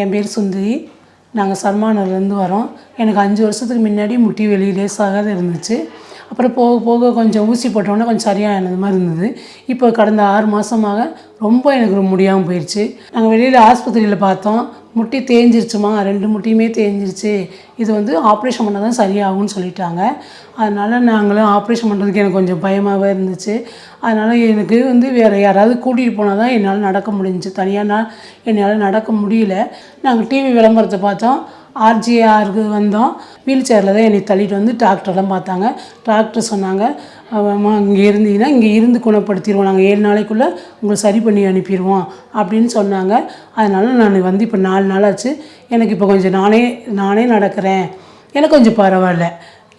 என் பேர் சுந்தரி. நாங்கள் சர்மானூர்லேருந்து வரோம். எனக்கு 5 வருஷத்துக்கு முன்னாடி முட்டி வலி லேசாக இருந்துச்சு. அப்புறம் போக போக கொஞ்சம் ஊசி போட்டோன்னே கொஞ்சம் சரியானது மாதிரி இருந்தது. இப்போ கடந்த 6 மாதமாக ரொம்ப எனக்கு முடியாமல் போயிடுச்சு. நாங்கள் வெளியில் ஆஸ்பத்திரியில் பார்த்தோம். முட்டி தேஞ்சிருச்சுமா, 2 முட்டியுமே தேஞ்சிருச்சு. இது வந்து ஆப்ரேஷன் பண்ணால் தான் சரியாகும்னு சொல்லிட்டாங்க. அதனால் நாங்களும் ஆப்ரேஷன் பண்ணுறதுக்கு எனக்கு கொஞ்சம் பயமாகவே இருந்துச்சு. அதனால் எனக்கு வந்து வேறு யாராவது கூட்டிகிட்டு போனால் தான் என்னால் நடக்க முடிஞ்சுச்சு. தனியாக என்னால் நடக்க முடியல. நாங்கள் டிவி விளம்பரத்தை பார்த்தோம். ஆர்ஜிஆருக்கு வந்தோம். வீல் சேரில் தான் என்னை தள்ளிட்டு வந்து டாக்டர்லாம் பார்த்தாங்க. டாக்டர் சொன்னாங்க, அம்மா இங்கே இருந்தீங்கன்னா இங்கே இருந்து குணப்படுத்திடுவோம், நாங்கள் 7 நாளைக்குள்ளே உங்களை சரி பண்ணி அனுப்பிடுவோம் அப்படின்னு சொன்னாங்க. அதனால் நான் வந்து இப்போ 4 நாள் ஆச்சு. எனக்கு இப்போ கொஞ்சம் நானே நடக்கிறேன். எனக்கு கொஞ்சம் பரவாயில்ல.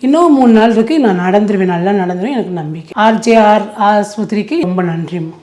இன்னும் 3 நாள் இருக்குது, நான் நடந்துருவேன், நல்லா நடந்துருவேன், எனக்கு நம்பிக்கை. ஆர்ஜிஆர் ஆஸ்பத்திரிக்கு ரொம்ப நன்றிம்மா.